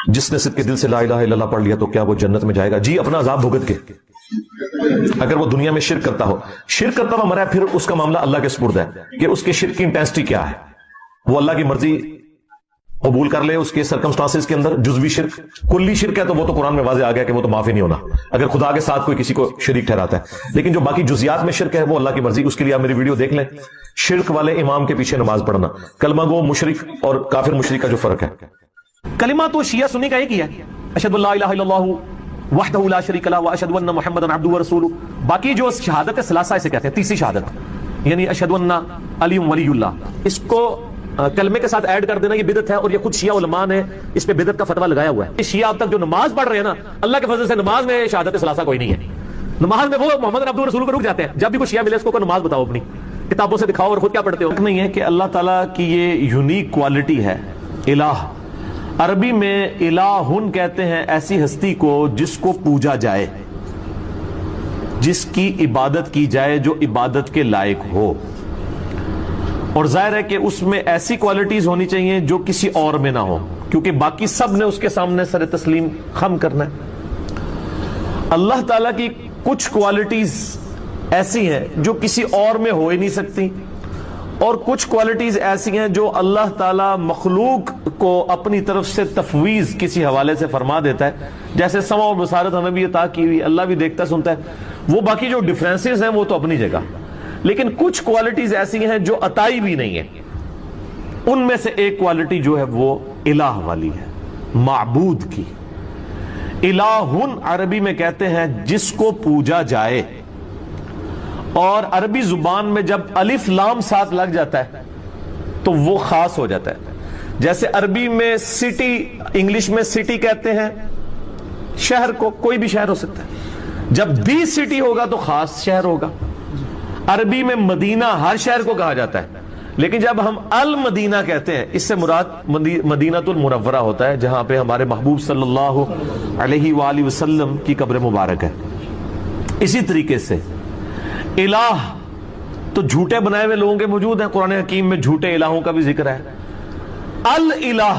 جس نے صدق کے دل سے لا الہ الا اللہ پڑھ لیا تو کیا وہ جنت میں جائے گا؟ جی، اپنا عذاب بھگت کے۔ اگر وہ دنیا میں شرک کرتا ہوا مرا ہے، پھر اس کا معاملہ اللہ کے سپرد ہے کہ اس کے شرک کی انٹینسٹی کیا ہے۔ وہ اللہ کی مرضی قبول کر لے اس کے سرکمسٹانسز کے اندر، جزوی شرک، کلی شرک ہے تو وہ تو قرآن میں واضح آ گیا کہ وہ تو معافی نہیں ہونا اگر خدا کے ساتھ کوئی کسی کو شریک ٹھہراتا ہے۔ لیکن جو باقی جزیات میں شرک ہے وہ اللہ کی مرضی، اس کے لیے آپ میری ویڈیو دیکھ لیں، شرک والے امام کے پیچھے نماز پڑھنا، کلمہ گو مشرک اور کافر مشرک کا جو فرق ہے۔ کلمہ تو شیعہ سنی کا ایک ہی ہے، اشہد ان لا الہ الا اللہ وحدہ لا شریک لہ واشہد ان محمدا عبدہ ورسولہ۔ باقی جو شہادت ثلاثہ اسے کہتے ہیں، تیسری شہادت، یعنی اشہد ان علی ولی اللہ، اس کو کلمے کے ساتھ ایڈ کر دینا یہ بدعت ہے، اور یہ خود شیعہ علماء نے اس پہ بدعت کا فتویٰ لگایا ہوا ہے۔ شیعہ اب تک جو نماز پڑھ رہے ہیں نا، اللہ کے فضل سے نماز میں شہادت ثلاثہ کوئی نہیں ہے۔ نماز میں وہ محمد عبدہ ورسولہ کو رک جاتے ہیں۔ جب بھی کوئی شیعہ ملے اس کو نماز بتاؤ، اپنی کتابوں سے دکھاؤ اور خود کیا پڑھتے ہو۔ نہیں ہے کہ اللہ تعالیٰ کی یہ یونیک کوالٹی ہے الہ۔ عربی میں الہن کہتے ہیں ایسی ہستی کو جس کو پوجا جائے، جس کی عبادت کی جائے، جو عبادت کے لائق ہو، اور ظاہر ہے کہ اس میں ایسی کوالٹیز ہونی چاہیے جو کسی اور میں نہ ہو، کیونکہ باقی سب نے اس کے سامنے سر تسلیم خم کرنا ہے۔ اللہ تعالیٰ کی کچھ کوالٹیز ایسی ہیں جو کسی اور میں ہو ہی نہیں سکتی، اور کچھ کوالٹیز ایسی ہیں جو اللہ تعالیٰ مخلوق کو اپنی طرف سے تفویض کسی حوالے سے فرما دیتا ہے، جیسے سمع اور بصارت ہمیں بھی عطا کی ہوئی، اللہ بھی دیکھتا سنتا ہے۔ وہ باقی جو ڈیفرنسز ہیں وہ تو اپنی جگہ، لیکن کچھ کوالٹیز ایسی ہیں جو عطائی بھی نہیں ہیں۔ ان میں سے ایک کوالٹی جو ہے وہ الہ والی ہے، معبود کی۔ الہن عربی میں کہتے ہیں جس کو پوجا جائے، اور عربی زبان میں جب الف لام ساتھ لگ جاتا ہے تو وہ خاص ہو جاتا ہے۔ جیسے عربی میں سٹی، انگلش میں سٹی کہتے ہیں شہر کو، کوئی بھی شہر ہو سکتا ہے۔ جب دی سٹی ہوگا تو خاص شہر ہوگا۔ عربی میں مدینہ ہر شہر کو کہا جاتا ہے، لیکن جب ہم المدینہ کہتے ہیں اس سے مراد مدینہ المنورہ ہوتا ہے، جہاں پہ ہمارے محبوب صلی اللہ علیہ وآلہ وسلم کی قبر مبارک ہے۔ اسی طریقے سے الہ تو جھوٹے بنائے ہوئے لوگوں کے موجود ہیں، قرآن حکیم میں جھوٹے الہوں کا بھی ذکر ہے۔ الہ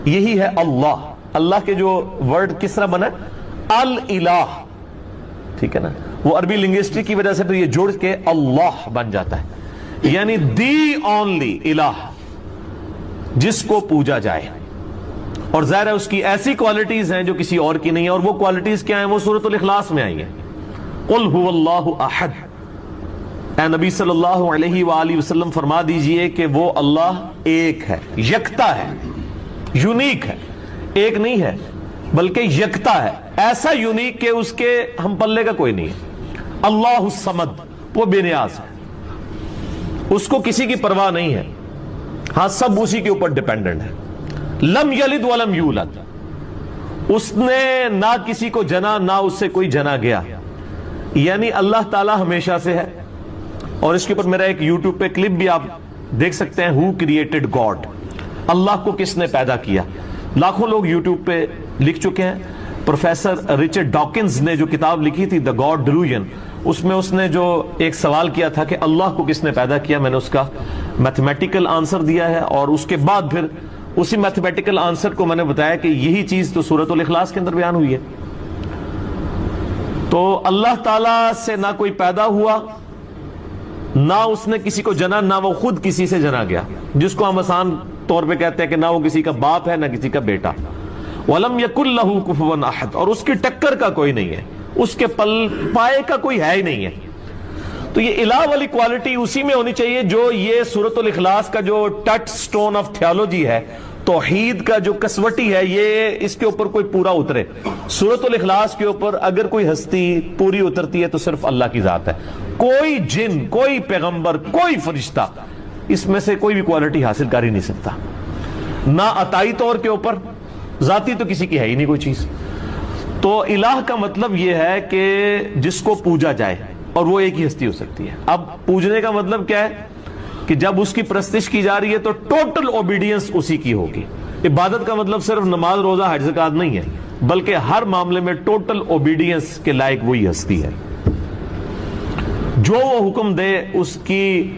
یہی ہے اللہ، اللہ کے جو ورڈ کس طرح بنا ہے الہ، ٹھیک ہے نا، وہ عربی لنگوسٹک کی وجہ سے پھر یہ جوڑ کے اللہ بن جاتا ہے، یعنی دی اونلی الہ، جس کو پوجا جائے۔ اور ظاہر ہے اس کی ایسی کوالٹیز ہیں جو کسی اور کی نہیں ہے، اور وہ کوالٹیز کیا ہیں؟ وہ سورۃ الاخلاص میں آئی ہیں۔ قل هو اللہ احد، اے نبی صلی اللہ علیہ وآلہ وسلم فرما دیجئے کہ وہ اللہ ایک ہے، یکتا ہے، یونیک ہے، ایک نہیں ہے بلکہ یکتا ہے، ایسا یونیک کہ اس کے ہم پلے کا کوئی نہیں ہے۔ اللہ الصمد، وہ بے نیاز ہے، اس کو کسی کی پرواہ نہیں ہے، ہاں سب اسی کے اوپر ڈیپینڈنٹ ہے۔ لم یلد ولم یولد، اس نے نہ کسی کو جنا نہ اس سے کوئی جنا گیا، یعنی اللہ تعالیٰ ہمیشہ سے ہے۔ اور اس کے اوپر میرا ایک یوٹیوب پہ کلپ بھی آپ دیکھ سکتے ہیں، ہو کریٹڈ گاڈ، اللہ کو کس نے پیدا کیا۔ لاکھوں لوگ یوٹیوب پہ لکھ چکے ہیں۔ پروفیسر ریچرڈ ڈاکنز نے جو کتاب لکھی تھی دا گاڈ ڈیلوژن، اس میں اس نے جو ایک سوال کیا تھا کہ اللہ کو کس نے پیدا کیا، میں نے اس کا میتھمیٹیکل آنسر دیا ہے، اور اس کے بعد پھر اسی میتھمیٹیکل آنسر کو میں نے بتایا کہ یہی چیز تو سورۃ الاخلاص کے اندر بیان ہوئی ہے۔ تو اللہ تعالیٰ سے نہ کوئی پیدا ہوا، نہ اس نے کسی کو جنا، نہ وہ خود کسی سے جنا گیا، جس کو ہم آسان طور پہ کہتے ہیں کہ نہ وہ کسی کا باپ ہے نہ کسی کا بیٹا۔ وَلَمْ يَكُنْ لَهُ كُفُوًا أَحَدٌ، اور اس کی ٹکر کا کوئی نہیں ہے، اس کے پائے کا کوئی ہے ہی نہیں ہے۔ تو یہ الہ والی کوالٹی اسی میں ہونی چاہیے جو یہ سورۃ الاخلاص کا جو ٹچ سٹون آف تھیولوجی ہے، توحید کا جو کسوٹی ہے، یہ اس کے اوپر کوئی پورا اترے۔ سورۃ الاخلاص کے اوپر اگر کوئی ہستی پوری اترتی ہے تو صرف اللہ کی ذات ہے، کوئی جن، کوئی پیغمبر، کوئی فرشتہ اس میں سے کوئی بھی کوالٹی حاصل کر ہی نہیں سکتا، نہ عطائی طور کے اوپر، ذاتی تو کسی کی ہے ہی نہیں کوئی چیز۔ تو الہ کا مطلب یہ ہے کہ جس کو پوجا جائے، اور وہ ایک ہی ہستی ہو سکتی ہے۔ اب پوجنے کا مطلب کیا ہے کہ جب اس کی پرستش کی جا رہی ہے تو ٹوٹل اوبیڈینس اسی کی ہوگی۔ عبادت کا مطلب صرف نماز، روزہ، حج، زکات نہیں ہے، بلکہ ہر معاملے میں ٹوٹل اوبیڈینس کے لائق وہی ہستی ہے۔ جو وہ حکم دے اس کی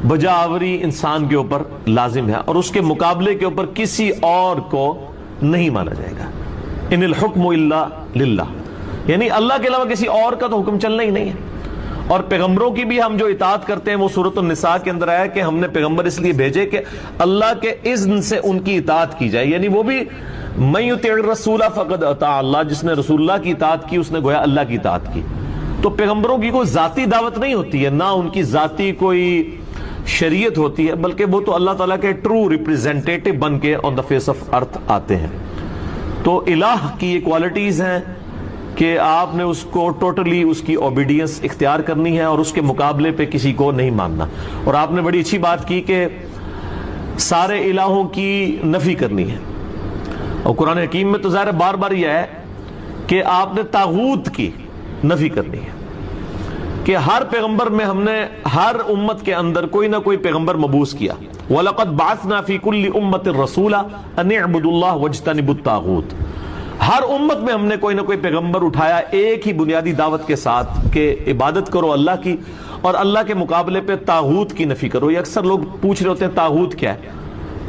بجا آوری انسان کے اوپر لازم ہے، اور اس کے مقابلے کے اوپر کسی اور کو نہیں مانا جائے گا. ان الحکم الا للہ، یعنی اللہ کے علاوہ کسی اور کا تو حکم چلنا ہی نہیں ہے. اور پیغمبروں کی بھی ہم جو اطاعت کرتے ہیں وہ سورۃ النساء کے اندر آیا کہ ہم نے پیغمبر اس لیے بھیجے کہ اللہ کے اذن سے ان کی اطاعت کی جائے، یعنی وہ بھی من یطع الرسول فقد اطاع اللہ، جس نے رسول اللہ کی اطاعت کی اس نے گویا اللہ کی اطاعت کی. تو پیغمبروں کی کوئی ذاتی دعوت نہیں ہوتی ہے، نہ ان کی ذاتی کوئی شریعت ہوتی ہے، بلکہ وہ تو اللہ تعالیٰ کے ٹرو ریپریزنٹیٹو بن کے آن دا فیس آف ارتھ آتے ہیں. تو الہ کی یہ کوالٹیز ہیں کہ آپ نے اس کو ٹوٹلی اس کی اوبیڈینس اختیار کرنی ہے اور اس کے مقابلے پہ کسی کو نہیں ماننا. اور آپ نے بڑی اچھی بات کی کہ سارے الہوں کی نفی کرنی ہے، اور قرآن حکیم میں تو ظاہر بار بار یہ ہے کہ آپ نے طاغوت کی نفی کرنی ہے کہ ہر پیغمبر میں ہم نے ہر امت کے اندر کوئی نہ کوئی پیغمبر مبعوث کیا. وَلَقَدْ بَعَثْنَا فِي كُلِّ أُمَّةٍ رَسُولًا أَنِ اعْبُدُوا اللَّهَ وَاجْتَنِبُوا الطَّاغُوتَ. ہر امت میں ہم نے کوئی نہ کوئی پیغمبر اٹھایا ایک ہی بنیادی دعوت کے ساتھ کہ عبادت کرو اللہ کی اور اللہ کے مقابلے پہ طاغوت کی نفی کرو. یہ اکثر لوگ پوچھ رہے ہوتے ہیں طاغوت کیا ہے.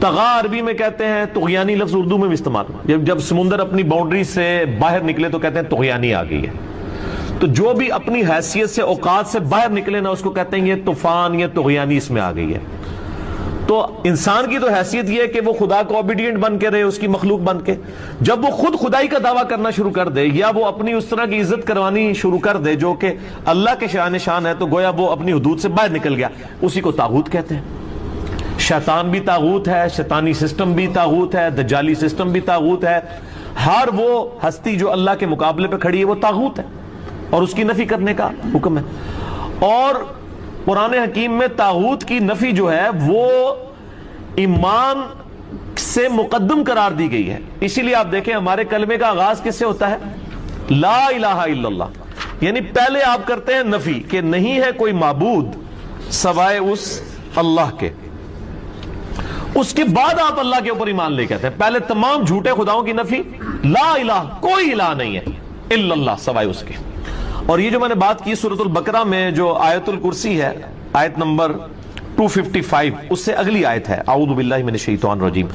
طغا عربی میں کہتے ہیں، طغیانی لفظ اردو میں بھی استعمال، جب سمندر اپنی باؤنڈری سے باہر نکلے تو کہتے ہیں طغیانی آ گئی ہے. تو جو بھی اپنی حیثیت سے اوقات سے باہر نکلے نا اس کو کہتے ہیں یہ طوفان، یہ طغیانی اس میں آ گئی ہے. تو انسان کی تو حیثیت یہ ہے کہ وہ خدا کو اوبیڈینٹ بن کے رہے، اس کی مخلوق بن کے. جب وہ خود خدائی کا دعویٰ کرنا شروع کر دے یا وہ اپنی اس طرح کی عزت کروانی شروع کر دے جو کہ اللہ کے شان شان ہے، تو گویا وہ اپنی حدود سے باہر نکل گیا. اسی کو طاغوت کہتے ہیں. شیطان بھی طاغوت ہے، شیطانی سسٹم بھی طاغوت ہے، دجالی سسٹم بھی طاغوت ہے. ہر وہ ہستی جو اللہ کے مقابلے پہ کھڑی ہے وہ طاغوت ہے اور اس کی نفی کرنے کا حکم ہے. اور قرآن حکیم میں طاغوت کی نفی جو ہے وہ ایمان سے مقدم قرار دی گئی ہے. اسی لیے آپ دیکھیں ہمارے کلمے کا آغاز کس سے ہوتا ہے؟ لا الہ الا اللہ. یعنی پہلے آپ کرتے ہیں نفی کہ نہیں ہے کوئی معبود سوائے اس اللہ کے، اس کے بعد آپ اللہ کے اوپر ایمان لے کے آتے ہیں. پہلے تمام جھوٹے خداؤں کی نفی، لا الہ کوئی الہ نہیں ہے الا اللہ سوائے اس کے. اور یہ جو میں نے بات کی سورۃ البقرہ میں جو آیت الکرسی ہے، آیت نمبر 255، اس سے اگلی آیت ہے اعوذ باللہ من الشیطان الرجیم.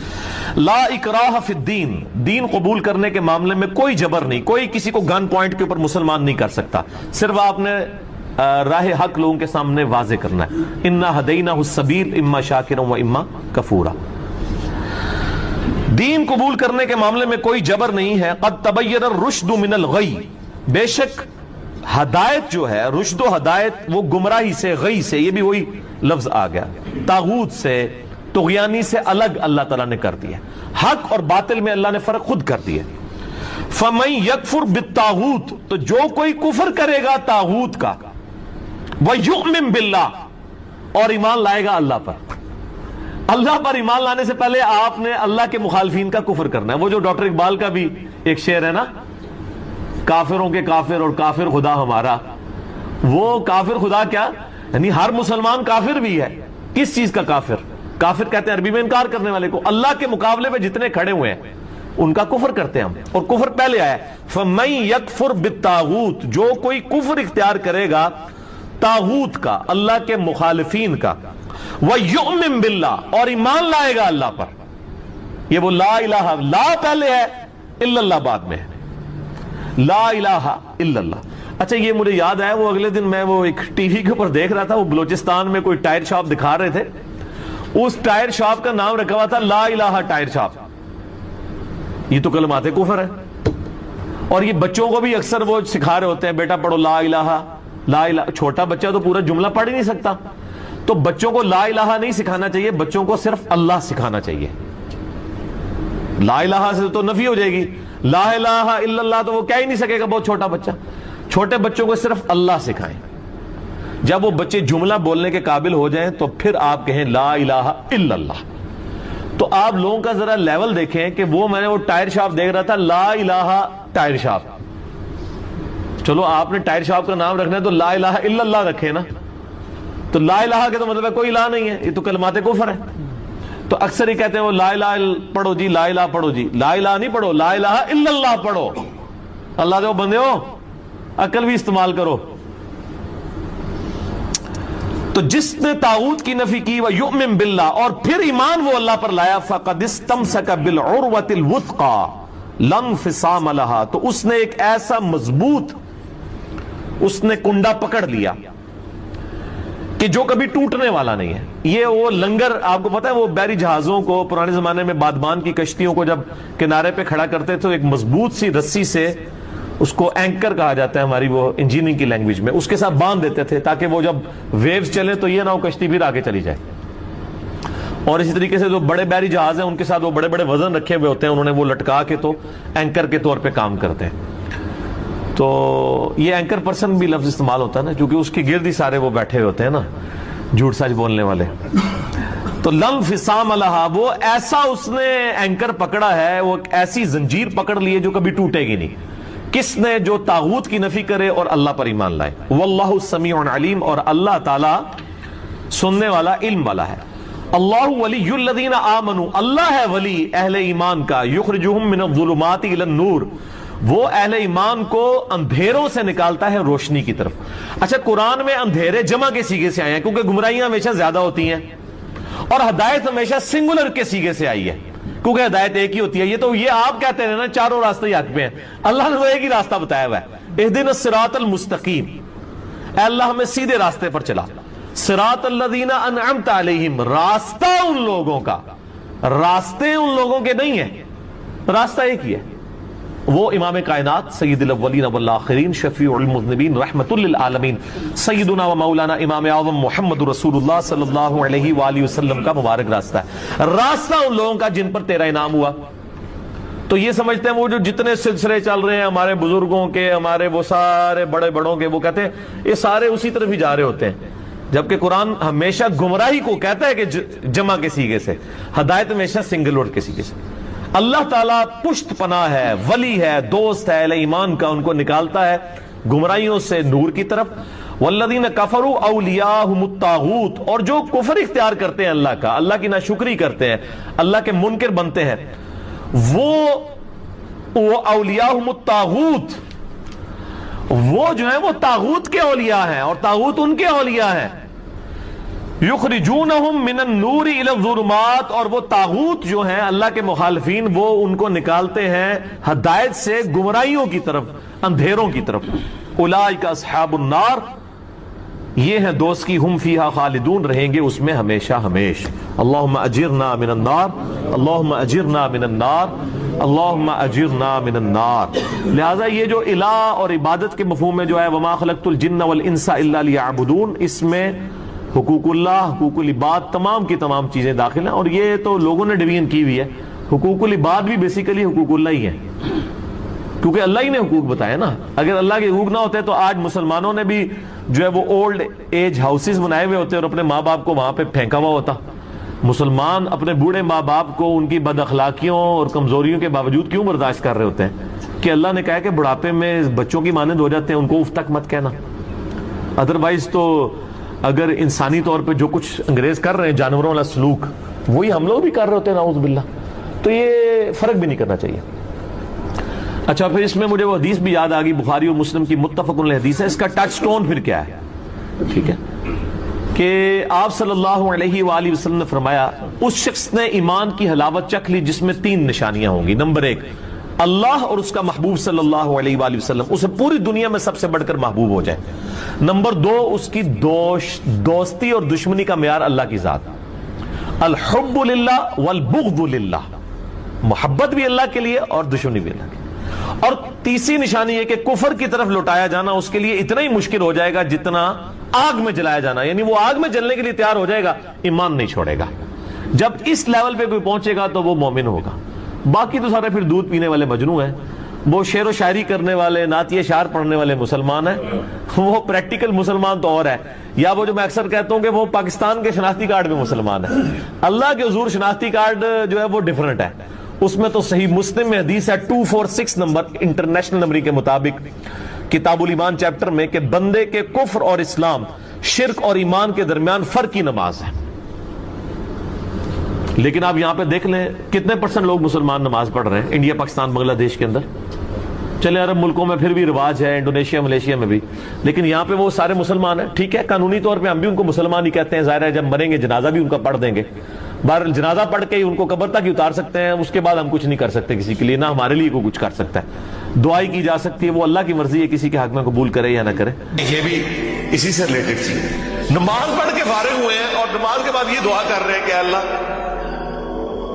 لا اکراہ فی الدین، دین قبول کرنے کے معاملے میں کوئی جبر نہیں، کوئی کسی کو گن پوائنٹ کے اوپر مسلمان نہیں کر سکتا. صرف آپ نے راہ حق لوگوں کے سامنے واضح کرنا ہے. انا ہدیناہ السبیل اما شاکرا و اما کفورا. دین قبول کرنے کے معاملے میں کوئی جبر نہیں ہے. قد تبین الرشد من الغی، بے شک ہدایت جو ہے، رشد و ہدایت وہ گمراہی سے، غی سے، یہ بھی وہی لفظ آ گیا، طاغوت سے، طغیانی سے الگ اللہ تعالیٰ نے کر دیا. حق اور باطل میں اللہ نے فرق خود کر دیا. فَمَن يَكْفُرْ بِالطَّاغُوتِ، تو جو کوئی کفر کرے گا طاغوت کا، وَيُؤْمِن بِاللَّهِ، اور ایمان لائے گا اللہ پر. اللہ پر ایمان لانے سے پہلے آپ نے اللہ کے مخالفین کا کفر کرنا ہے. وہ جو ڈاکٹر اقبال کا بھی ایک شعر ہے نا، کافروں کے کافر اور کافر خدا ہمارا. وہ کافر خدا کیا؟ یعنی ہر مسلمان کافر بھی ہے. کس چیز کا کافر؟ کافر کہتے ہیں عربی میں انکار کرنے والے کو. اللہ کے مقابلے میں جتنے کھڑے ہوئے ہیں ان کا کفر کرتے ہیں ہم، اور کفر پہلے آیا ہے. فَمَن يَكْفُرْ بِالطَّاغُوتِ، جو کوئی کفر اختیار کرے گا طاغوت کا، اللہ کے مخالفین کا، وَيُؤْمِن بِاللَّهِ، اور ایمان لائے گا اللہ پر. یہ وہ لا الہ، لا پہلے ہے، الا اللہ بعد میں ہے. لا الہ الا اللہ. اچھا یہ مجھے یاد آیا، وہ اگلے دن میں وہ ایک ٹی وی کے اوپر دیکھ رہا تھا، وہ بلوچستان میں کوئی ٹائر شاپ دکھا رہے تھے. اس ٹائر شاپ کا نام رکھا ہوا تھا لا الہ ٹائر شاپ. یہ تو کلمات کفر ہے. اور یہ بچوں کو بھی اکثر وہ سکھا رہے ہوتے ہیں، بیٹا پڑھو لا الہ لا الہ. چھوٹا بچہ تو پورا جملہ پڑھ ہی نہیں سکتا، تو بچوں کو لا الہ نہیں سکھانا چاہیے، بچوں کو صرف اللہ سکھانا چاہیے. لا الہ سے تو نفی ہو جائے گی، لا الہ الا اللہ تو وہ کہہ ہی نہیں سکے گا بہت چھوٹا بچہ. چھوٹے بچوں کو صرف اللہ سکھائیں. جب وہ بچے جملہ بولنے کے قابل ہو جائیں تو پھر آپ کہیں لا الہ الا اللہ. تو آپ لوگوں کا ذرا لیول دیکھیں کہ وہ میں نے وہ ٹائر شاپ دیکھ رہا تھا، لا الہ ٹائر شاپ. چلو آپ نے ٹائر شاپ کا نام رکھنا ہے تو لا الہ الا اللہ رکھے نا. تو لا الہ کے تو مطلب ہے کوئی الہ نہیں ہے، یہ تو کلمات کفر ہے. تو اکثر ہی کہتے ہیں وہ لا الہ پڑھو جی، لا الہ پڑھو جی. لا الہ نہیں پڑھو، لا الہ الا اللہ پڑھو. اللہ دے بندے ہو، عقل بھی استعمال کرو. تو تو جس نے طاغوت کی نفی کی وَيُؤْمِن بِاللَّهِ اور پھر ایمان وہ اللہ پر لایا فَقَدِ اسْتَمْسَكَ بِالْعُرْوَةِ الْوُثْقَى لَا انفِصَامَ لَهَا تو اس نے ایک ایسا مضبوط اس نے کنڈا پکڑ لیا کہ جو کبھی ٹوٹنے والا نہیں ہے. یہ وہ لنگر آپ کو پتا ہے وہ بحری جہازوں کو پرانے زمانے میں بادبان کی کشتیوں کو جب کنارے پہ کھڑا کرتے تو ایک مضبوط سی رسی سے اس کو اینکر کہا جاتا ہے ہماری وہ انجینئرنگ کی لینگویج میں, اس کے ساتھ باندھ دیتے تھے تاکہ وہ جب ویوز چلے تو یہ نہ ہو کشتی پھر آگے چلی جائے. اور اسی طریقے سے جو بڑے بحری جہاز ہیں ان کے ساتھ وہ بڑے بڑے وزن رکھے ہوئے ہوتے ہیں, انہوں نے وہ لٹکا کے تو اینکر کے طور پہ کام کرتے ہیں. تو یہ اینکر پرسن بھی لفظ استعمال ہوتا ہے نا, کیونکہ اس کی گرد ہی سارے وہ بیٹھے ہوتے ہیں نا جھوٹ سچ بولنے والے. تو لم فسام لہا وہ ایسا اس نے اینکر پکڑا ہے, وہ ایسی زنجیر پکڑ لی ہے جو کبھی ٹوٹے گی نہیں. کس نے؟ جو طاغوت کی نفی کرے اور اللہ پر ایمان لائے. واللہ سمیع علیم اور اللہ تعالی سننے والا علم والا ہے. اللہ ولی الذین آمنوا اللہ ہے ولی اہل ایمان کا. یخرجہم من الظلمات الی النور وہ اہل ایمان کو اندھیروں سے نکالتا ہے روشنی کی طرف. اچھا قرآن میں اندھیرے جمع کے سیغے سے آئے ہیں کیونکہ گمراہیاں ہمیشہ زیادہ ہوتی ہیں اور ہدایت ہمیشہ سنگولر کے سیغے سے آئی ہے کیونکہ ہدایت ایک ہی ہوتی ہے. یہ تو یہ آپ کہتے ہیں نا چاروں راستے ہی حق پہ ہیں, اللہ نے تو ایک ہی راستہ بتایا ہوا ہے اہدنا الصراط المستقیم, اے اللہ ہمیں سیدھے راستے پر چلا. صراط الذین انعمت علیہم راستہ ان لوگوں کا, راستے ان لوگوں کے نہیں ہیں, راستہ ایک ہی ہے. وہ امام کائنات سید الاولین والآخرین شفیع المذنبین رحمت للعالمین سیدنا و مولانا امام اعظم محمد رسول اللہ صلی اللہ علیہ وآلہ وسلم کا مبارک راستہ ہے. راستہ ان لوگوں کا جن پر تیرا انعام ہوا. تو یہ سمجھتے ہیں وہ جو جتنے سلسلے چل رہے ہیں ہمارے بزرگوں کے, ہمارے وہ سارے بڑے بڑوں کے, وہ کہتے ہیں یہ سارے اسی طرف ہی جا رہے ہوتے ہیں, جبکہ قرآن ہمیشہ گمراہی کو کہتا ہے کہ جمع کے سیغے سے, ہدایت ہمیشہ سنگل ورڈ کے سیغے سے. اللہ تعالیٰ پشت پناہ ہے, ولی ہے, دوست ہے اہل ایمان کا, ان کو نکالتا ہے گمراہیوں سے نور کی طرف. والذین کفروا اولیاءہم الطاغوت اور جو کفر اختیار کرتے ہیں اللہ کا, اللہ کی ناشکری کرتے ہیں, اللہ کے منکر بنتے ہیں, وہ اولیاءہم الطاغوت وہ جو ہیں وہ طاغوت کے اولیاء ہیں اور طاغوت ان کے اولیاء ہیں. یخرجونہم من النور الی الظلمات اور وہ طاغوت جو ہیں اللہ کے مخالفین وہ ان کو نکالتے ہیں ہدایت سے گمراہیوں کی طرف, اندھیروں کی طرف. اولئک اصحاب النار یہ ہیں دوست کی, ہم فیہا خالدون رہیں گے اس میں ہمیشہ ہمیش. اللہم اجرنا من النار, اللہم اجرنا من النار, اللہم اجرنا من النار. لہذا یہ جو الہ اور عبادت کے مفہوم میں جو ہے وما خلقت الجن والانس الا لیعبدون, اس میں حقوق اللہ, حقوق العباد, تمام کی تمام چیزیں داخل ہیں. اور یہ تو لوگوں نے ڈویژن کی ہوئی ہے, حقوق العباد بھی بیسیکلی حقوق اللہ ہی ہے کیونکہ اللہ ہی نے حقوق بتایا نا. اگر اللہ کے حقوق نہ ہوتے تو آج مسلمانوں نے بھی جو ہے وہ اولڈ ایج ہاؤسز بنائے ہوئے ہوتے اور اپنے ماں باپ کو وہاں پہ پھینکا ہوا ہوتا. مسلمان اپنے بوڑھے ماں باپ کو ان کی بد اخلاقیوں اور کمزوریوں کے باوجود کیوں برداشت کر رہے ہوتے ہیں کہ اللہ نے کہا کہ بڑھاپے میں بچوں کی مانند ہو جاتے ہیں, ان کو اف تک مت کہنا. ادروائز تو اگر انسانی طور پہ جو کچھ انگریز کر رہے ہیں جانوروں والا سلوک وہی ہم لوگ بھی کر رہے ہوتے ہیں نعوذ باللہ, تو یہ فرق بھی نہیں کرنا چاہیے. اچھا پھر اس میں مجھے وہ حدیث بھی یاد آ گئی, بخاری اور مسلم کی متفق علیہ حدیث ہے. اس کا ٹچ سٹون پھر کیا ہے, ٹھیک ہے, کہ آپ صلی اللہ علیہ وآلہ وسلم نے فرمایا اس شخص نے ایمان کی حلاوت چکھ لی جس میں 3 نشانیاں ہوں گی. نمبر 1 اللہ اور اس کا محبوب صلی اللہ علیہ وآلہ وسلم اسے پوری دنیا میں سب سے بڑھ کر محبوب ہو جائے. نمبر 2 اس کی دوستی اور دشمنی کا معیار اللہ کی ذات, الحب للہ والبغض للہ, محبت بھی اللہ کے لیے اور دشمنی بھی اللہ کے لیے. اور تیسری نشانی یہ کہ کفر کی طرف لوٹایا جانا اس کے لیے اتنا ہی مشکل ہو جائے گا جتنا آگ میں جلایا جانا, یعنی وہ آگ میں جلنے کے لیے تیار ہو جائے گا, ایمان نہیں چھوڑے گا. جب اس لیول پہ کوئی پہنچے گا تو وہ مومن ہوگا. باقی تو سارے پھر دودھ پینے والے مجنوں ہیں, وہ شعر و شاعری کرنے والے, نعتیہ اشعار پڑھنے والے مسلمان ہیں, وہ پریکٹیکل مسلمان تو اور ہے. یا وہ جو میں اکثر کہتا ہوں کہ وہ پاکستان کے شناختی کارڈ میں مسلمان ہے, اللہ کے حضور شناختی کارڈ جو ہے وہ ڈیفرنٹ ہے. اس میں تو صحیح مسلم میں حدیث ہے 246 نمبر انٹرنیشنل نمبر کے مطابق کتاب الایمان چیپٹر میں کہ بندے کے کفر اور اسلام, شرک اور ایمان کے درمیان فرق کی نماز ہے. لیکن آپ یہاں پہ دیکھ لیں کتنے % لوگ مسلمان نماز پڑھ رہے ہیں انڈیا, پاکستان, بنگلہ دیش کے اندر. چلے عرب ملکوں میں پھر بھی رواج ہے، انڈونیشیا ملیشیا میں بھی، لیکن یہاں پہ وہ سارے مسلمان ہیں، ٹھیک ہے قانونی طور پہ ہم بھی ان کو مسلمان ہی کہتے ہیں، ظاہر ہے جب مریں گے جنازہ بھی ان کا پڑھ دیں گے، بہرحال جنازہ پڑھ کے ہی ان کو قبر تک ہی اتار سکتے ہیں، اس کے بعد ہم کچھ نہیں کر سکتے کسی کے لیے، نہ ہمارے لیے کوئی کچھ کر سکتا ہے، دعائی کی جا سکتی ہے، وہ اللہ کی مرضی ہے کسی کے حق میں قبول کرے یا نہ کرے۔ یہ بھی اسی سے ریلیٹڈ تھی، نماز پڑھ کے فارغ ہوئے ہیں اور نماز کے بعد یہ دعا کر رہے ہیں کہ اللہ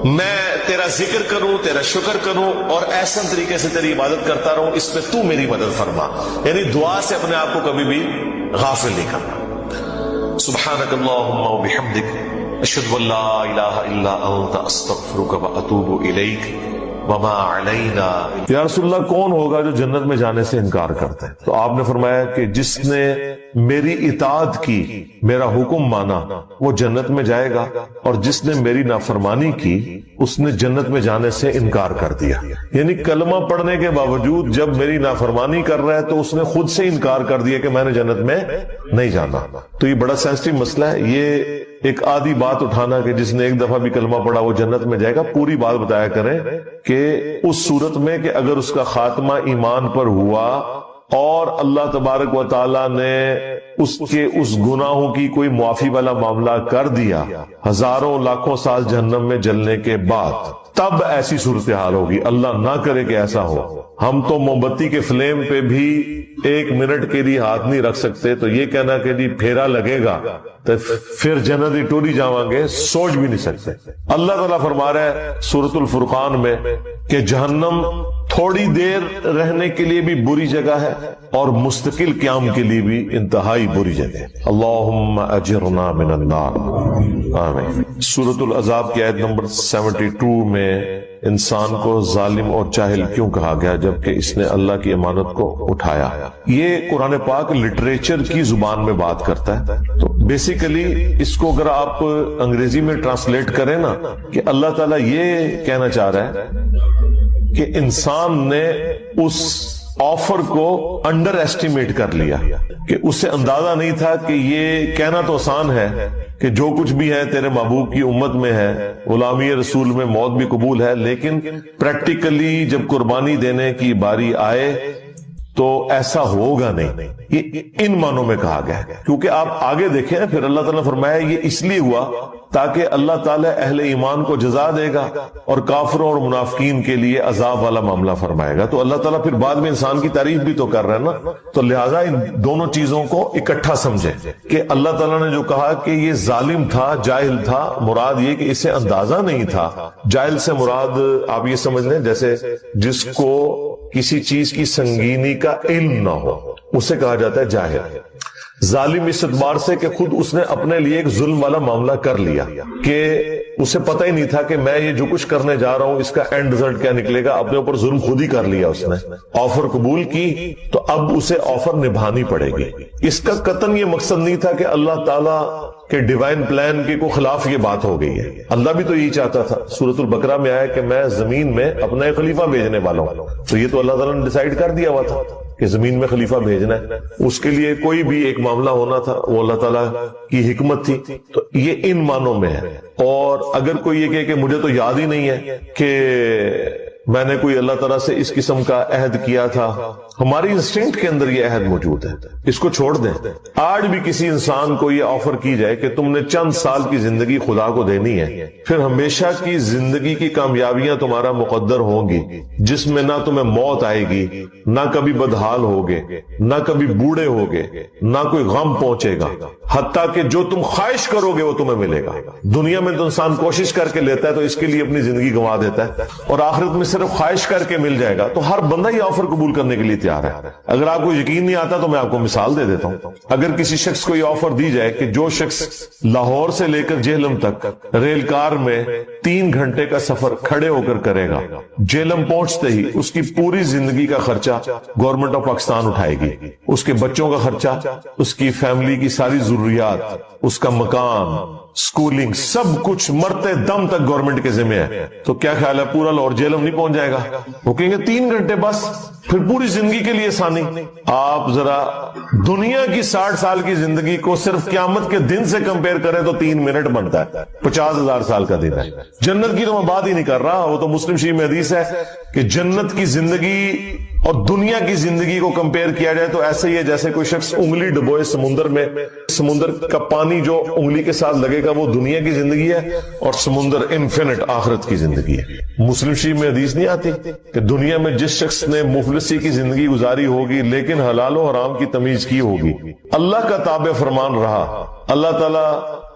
میں تیرا ذکر کروں، تیرا شکر کروں اور احسن طریقے سے تیری عبادت کرتا رہوں، اس میں تو میری مدد فرما، یعنی دعا سے اپنے آپ کو کبھی بھی غافل نہیں کرنا۔ سبحانک اللہم و بحمدک اشہد ان لا الہ الا انت استغفرک و اتوب الیک وما علینا۔ یا رسول اللہ کون ہوگا جو جنت میں جانے سے انکار کرتا ہے؟ تو آپ نے فرمایا کہ جس نے میری اطاعت کی، میرا حکم مانا، وہ جنت میں جائے گا، اور جس نے میری نافرمانی کی اس نے جنت میں جانے سے انکار کر دیا۔ یعنی کلمہ پڑھنے کے باوجود جب میری نافرمانی کر رہا ہے تو اس نے خود سے انکار کر دیا کہ میں نے جنت میں نہیں جانا۔ تو یہ بڑا سینسٹیو مسئلہ ہے، یہ ایک آدھی بات اٹھانا کہ جس نے ایک دفعہ بھی کلمہ پڑھا وہ جنت میں جائے گا، پوری بات بتایا کریں کہ اس صورت میں کہ اگر اس کا خاتمہ ایمان پر ہوا اور اللہ تبارک و تعالی نے اس کے اس گناہوں کی کوئی معافی والا معاملہ کر دیا ہزاروں لاکھوں سال جہنم میں جلنے کے بعد، تب ایسی صورتحال ہوگی۔ اللہ نہ کرے کہ ایسا ہو، ہم تو موم بتی کے فلیم پہ بھی ایک منٹ کے لیے ہاتھ نہیں رکھ سکتے، تو یہ کہنا کہ جی پھیرا لگے گا تو پھر جنت ہی ٹوری جاواں گے، سوچ بھی نہیں سکتے۔ اللہ تعالیٰ فرما رہا ہے سورۃ الفرقان میں کہ جہنم تھوڑی دیر رہنے کے لیے بھی بری جگہ ہے اور مستقل قیام کے لیے بھی انتہائی بری جگہ ہے۔ اللہم اجرنا من النار، آمین۔ سورۃ الاحزاب کی آیت نمبر 72 میں انسان کو ظالم اور جاہل کیوں کہا گیا جبکہ اس نے اللہ کی امانت کو اٹھایا؟ یہ قرآن پاک لٹریچر کی زبان میں بات کرتا ہے، تو بیسیکلی اس کو اگر آپ انگریزی میں ٹرانسلیٹ کریں نا کہ اللہ تعالیٰ یہ کہنا چاہ رہا ہے کہ انسان نے اس آفر کو انڈر ایسٹیمیٹ کر لیا، کہ اسے اندازہ نہیں تھا کہ یہ کہنا تو آسان ہے کہ جو کچھ بھی ہے تیرے محبوب کی امت میں ہے، غلامی رسول میں موت بھی قبول ہے، لیکن پریکٹیکلی جب قربانی دینے کی باری آئے تو ایسا ہوگا نہیں۔ یہ ان معنوں میں کہا گیا ہے، کیونکہ آپ آگے دیکھیں پھر اللہ تعالیٰ نے فرمایا یہ اس لیے ہوا تاکہ اللہ تعالیٰ اہل ایمان کو جزا دے گا اور کافروں اور منافقین کے لیے عذاب والا معاملہ فرمائے گا۔ تو اللہ تعالیٰ پھر بعد میں انسان کی تعریف بھی تو کر رہا ہے نا، تو لہٰذا ان دونوں چیزوں کو اکٹھا سمجھے کہ اللہ تعالیٰ نے جو کہا کہ یہ ظالم تھا، جاہل تھا، مراد یہ کہ اسے اندازہ نہیں تھا۔ جاہل سے مراد آپ یہ سمجھ لیں جیسے جس کو کسی چیز کی سنگینی کا علم نہ ہو، اسے کہا جاتا ہے جاہل۔ ظالم اس اعتبار سے کہ خود اس نے اپنے لیے ایک ظلم والا معاملہ کر لیا کہ اسے پتہ ہی نہیں تھا کہ میں یہ جو کچھ کرنے جا رہا ہوں اس کا اینڈ رزلٹ کیا نکلے گا، اپنے اوپر ظلم خود ہی کر لیا۔ اس نے آفر قبول کی تو اب اسے آفر نبھانی پڑے گی۔ اس کا قطعاً یہ مقصد نہیں تھا کہ اللہ تعالیٰ کہ ڈیوائن پلان کے کو خلاف یہ بات ہو گئی ہے، اللہ بھی تو یہی چاہتا تھا۔ سورۃ البقرہ میں آیا کہ میں زمین میں اپنا ایک خلیفہ بھیجنے والا ہوں، تو یہ تو اللہ تعالیٰ نے ڈیسائیڈ کر دیا ہوا تھا کہ زمین میں خلیفہ بھیجنا ہے، اس کے لیے کوئی بھی ایک معاملہ ہونا تھا، وہ اللہ تعالیٰ کی حکمت تھی۔ تو یہ ان معنوں میں ہے۔ اور اگر کوئی یہ کہے کہ مجھے تو یاد ہی نہیں ہے کہ میں نے کوئی اللہ تعالیٰ سے اس قسم کا عہد کیا تھا، ہماری انسٹنکٹ کے اندر یہ عہد موجود ہے، اس کو چھوڑ دیں۔ آج بھی کسی انسان کو یہ آفر کی جائے کہ تم نے چند سال کی زندگی خدا کو دینی ہے، پھر ہمیشہ کی زندگی کی کامیابیاں تمہارا مقدر ہوں گی، جس میں نہ تمہیں موت آئے گی، نہ کبھی بدحال ہوگے، نہ کبھی بوڑھے ہوگے، نہ کوئی غم پہنچے گا، حتیٰ کہ جو تم خواہش کرو گے وہ تمہیں ملے گا۔ دنیا میں تو انسان کوشش کر کے لیتا ہے تو اس کے لیے اپنی زندگی گنوا دیتا ہے، اور آخرت میں صرف خواہش کر کے مل جائے گا۔ تو ہر بندہ یہ آفر قبول کرنے کے لیے تیار ہے۔ اگر آپ کو یقین نہیں آتا تو میں آپ کو مثال دے دیتا ہوں۔ اگر کسی شخص کو یہ آفر دی جائے کہ جو شخص لاہور سے لے کر جہلم تک ریل کار میں 3 گھنٹے کا سفر کھڑے ہو کر کرے گا، جہلم پہنچتے ہی اس کی پوری زندگی کا خرچہ گورنمنٹ آف پاکستان اٹھائے گی، اس کے بچوں کا خرچہ، اس کی فیملی کی ساری ضروریات، اس کا مکان، سکولنگ، سب کچھ مرتے دم تک گورنمنٹ کے ذمہ ہے، تو کیا خیال ہے پورا لاہور جہلم نہیں پہنچ جائے گا؟ وہ کہیں گے 3 گھنٹے بس، پھر پوری زندگی کے لیے ثانی. آپ ذرا دنیا کی 60 سال کی زندگی کو صرف قیامت کے دن سے کمپیئر کریں تو 3 منٹ بنتا ہے. 50,000 سال کا دن ہے. جنت کی تو میں بات ہی نہیں کر رہا, وہ تو مسلم شریف میں حدیث ہے کہ جنت کی زندگی اور دنیا کی زندگی کو کمپیئر کیا جائے تو ایسے ہی ہے جیسے کوئی شخص انگلی ڈبوئے سمندر میں, سمندر کا پانی جو انگلی کے ساتھ لگے گا وہ دنیا کی زندگی ہے, اور سمندر انفینٹ آخرت کی زندگی ہے. مسلم شریف میں حدیث نہیں آتی کہ دنیا میں جس شخص نے مفلسی کی زندگی گزاری ہوگی لیکن حلال و حرام کی تمیز کی ہوگی, اللہ کا تابع فرمان رہا, اللہ تعالیٰ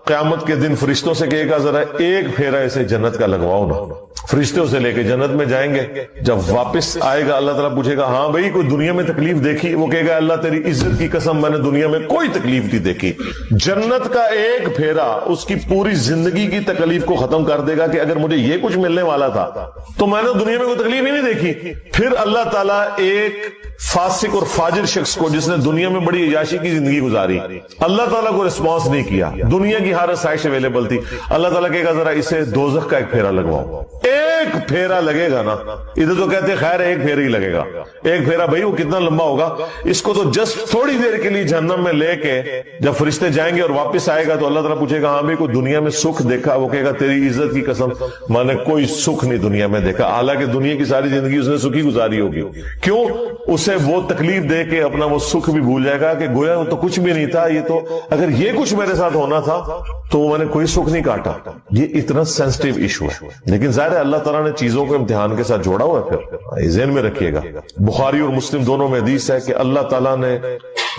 قیامت کے دن فرشتوں سے کہے گا ذرا ایک پھیرا اسے جنت کا لگواؤ نا. فرشتے اسے لے کے جنت میں جائیں گے. جب واپس آئے گا اللہ تعالیٰ پوچھے گا ہاں بھائی کوئی دنیا میں تکلیف دیکھی؟ وہ کہے گا اللہ تیری عزت کی قسم میں نے دنیا میں کوئی تکلیف نہیں دیکھی. جنت کا ایک پھیرا اس کی پوری زندگی کی تکلیف کو ختم کر دے گا کہ اگر مجھے یہ کچھ ملنے والا تھا تو میں نے دنیا میں کوئی تکلیف ہی نہیں دیکھی. پھر اللہ تعالیٰ ایک فاسق اور فاجر شخص کو جس نے دنیا میں بڑی عیاشی کی زندگی گزاری, اللہ تعالیٰ کو رسپانس نہیں کیا, دنیا کی ہر آسائش اویلیبل تھی, اللہ تعالیٰ کہے گا ذرا اسے دوزخ کا ایک پھیرا لگواؤ. ایک پھیرا لگے گا نا, ادھر تو کہتے ہیں خیر ایک پھیرا ہی لگے گا. ایک پھیرا بھائی وہ کتنا لمبا ہوگا, اس کو تو جسٹ تھوڑی دیر کے لیے جہنم میں لے کے جب فرشتے جائیں گے اور واپس آئے گا تو اللہ تعالیٰ پوچھے گا ہاں بھائی کوئی دنیا میں سکھ دیکھا؟ وہ کہے گا تیری عزت کی قسم میں نے کوئی سکھ نہیں دنیا میں دیکھا. حالانکہ دنیا کی ساری زندگی اس نے سکھی گزاری ہوگی. کیوں؟ اسے وہ تکلیف دے کے اپنا وہ سکھ بھی بھول جائے گا کہ گویا تو کچھ بھی نہیں تھا, یہ تو اگر یہ کچھ میرے ساتھ ہونا تھا تو میں نے کوئی سکھ نہیں کاٹا. یہ اتنا سینسٹیو ایشو ہے, لیکن ظاہر ہے اللہ تعالیٰ نے چیزوں کو امتحان کے ساتھ جوڑا ہوا ہے. پھر ذہن میں رکھیے گا, بخاری اور مسلم دونوں میں حدیث ہے کہ اللہ تعالیٰ نے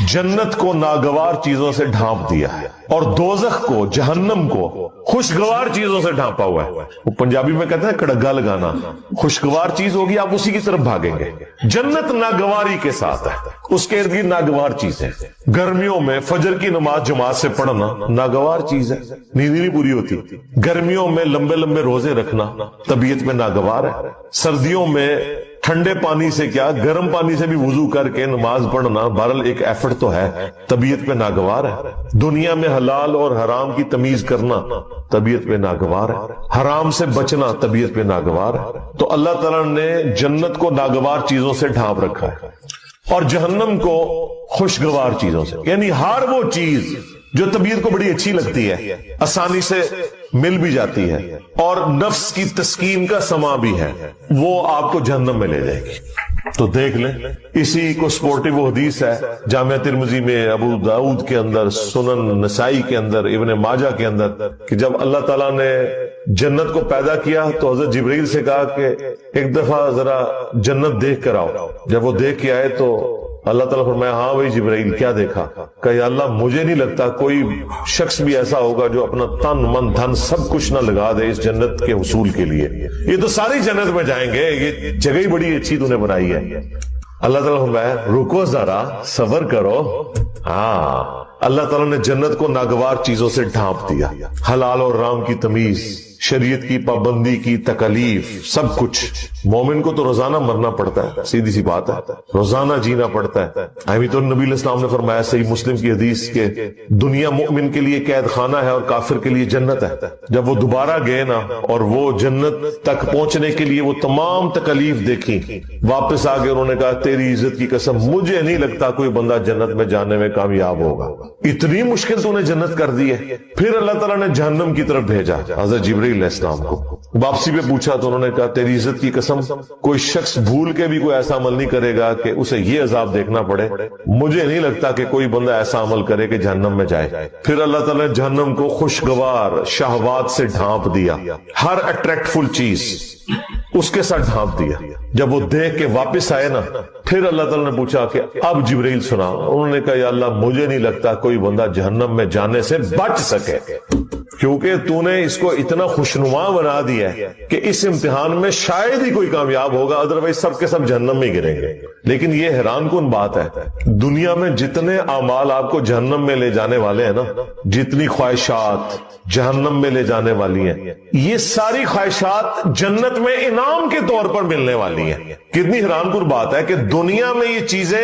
جنت کو ناگوار چیزوں سے ڈھانپ دیا ہے اور دوزخ کو, جہنم کو خوشگوار چیزوں سے ڈھانپا ہوا ہے. وہ پنجابی میں کہتے ہیں کڑگا لگانا. خوشگوار چیز ہوگی آپ اسی کی طرف بھاگیں گے. جنت ناگواری کے ساتھ ہے, اس کے ارد گرد ناگوار چیز ہے. گرمیوں میں فجر کی نماز جماعت سے پڑھنا ناگوار چیز ہے, نیند نہیں پوری ہوتی. گرمیوں میں لمبے لمبے روزے رکھنا طبیعت میں ناگوار ہے. سردیوں میں ٹھنڈے پانی سے کیا گرم پانی سے بھی وضو کر کے نماز پڑھنا بہرحال ایک ایفرٹ تو ہے, طبیعت پہ ناگوار ہے. دنیا میں حلال اور حرام کی تمیز کرنا طبیعت پہ ناگوار ہے. حرام سے بچنا طبیعت پہ ناگوار ہے. تو اللہ تعالیٰ نے جنت کو ناگوار چیزوں سے ڈھانپ رکھا ہے اور جہنم کو خوشگوار چیزوں سے. یعنی ہر وہ چیز جو طبیعت کو بڑی اچھی لگتی ہے, آسانی سے مل بھی جاتی ہے اور نفس کی تسکین کا سما بھی ہے, وہ آپ کو جہنم میں لے جائے گی. تو دیکھ لیں, اسی کو سپورٹیو وہ حدیث ہے جامعہ ترمذی میں, ابو داؤد کے اندر, سنن نسائی کے اندر, ابن ماجہ کے اندر, کہ جب اللہ تعالیٰ نے جنت کو پیدا کیا تو حضرت جبرائیل سے کہا کہ ایک دفعہ ذرا جنت دیکھ کر آؤ. جب وہ دیکھ کے آئے تو اللہ تعالیٰ فرمایا ہاں بھائی جبرائیل کیا دیکھا؟ کہ یا اللہ مجھے نہیں لگتا کوئی شخص بھی ایسا ہوگا جو اپنا تن من دھن سب کچھ نہ لگا دے اس جنت کے حصول کے لیے. یہ تو ساری جنت میں جائیں گے, یہ جگہ ہی بڑی اچھی تو نے بنائی ہے. اللہ تعالیٰ فرمایا رکو ذرا صبر کرو. ہاں, اللہ تعالیٰ نے جنت کو ناگوار چیزوں سے ڈھانپ دیا. حلال اور حرام کی تمیز, شریعت کی پابندی کی تکلیف, سب کچھ. مومن کو تو روزانہ مرنا پڑتا ہے, سیدھی سی بات ہے, روزانہ جینا پڑتا ہے. تو نبی علیہ السلام نے فرمایا صحیح مسلم کی حدیث کہ دنیا مومن کے لیے قید خانہ ہے اور کافر کے لیے جنت ہے. جب وہ دوبارہ گئے نا اور وہ جنت تک پہنچنے کے لیے وہ تمام تکلیف دیکھی, واپس آ کے انہوں نے کہا تیری عزت کی قسم مجھے نہیں لگتا کوئی بندہ جنت میں جانے میں کامیاب ہوگا, اتنی مشکل تو نے جنت کر دی ہے. پھر اللہ تعالیٰ نے جہنم کی طرف بھیجا حضرت جبرائیل علیہ السلام کو. واپسی پہ پوچھا تو انہوں نے کہا تیری عزت کی قسم کوئی شخص بھول کے بھی کوئی ایسا عمل نہیں کرے گا کہ اسے یہ عذاب دیکھنا پڑے. مجھے نہیں لگتا کہ کوئی بندہ ایسا عمل کرے کہ جہنم میں جائے. پھر اللہ تعالیٰ نے جہنم کو خوشگوار شہوات سے ڈھانپ دیا, ہر اٹریکٹفل چیز اس کے ساتھ ڈھانپ دیا. جب وہ دیکھ کے واپس آئے نا پھر اللہ تعالیٰ نے پوچھا کہ اب جبرائیل سنا. انہوں نے کہا یا اللہ مجھے نہیں لگتا کوئی بندہ جہنم میں جانے سے بچ سکے, کیونکہ تو نے اس کو اتنا خوشنما بنا دیا ہے کہ اس امتحان میں شاید ہی کوئی کامیاب ہوگا, ادروائز سب کے سب جہنم میں گریں گے. لیکن یہ حیران کن بات ہے, دنیا میں جتنے اعمال آپ کو جہنم میں لے جانے والے ہیں نا, جتنی خواہشات جہنم میں لے جانے والی ہیں, یہ ساری خواہشات جنت میں انعام کے طور پر ملنے والی ہیں. کتنی حیران کن بات ہے کہ دنیا میں یہ چیزیں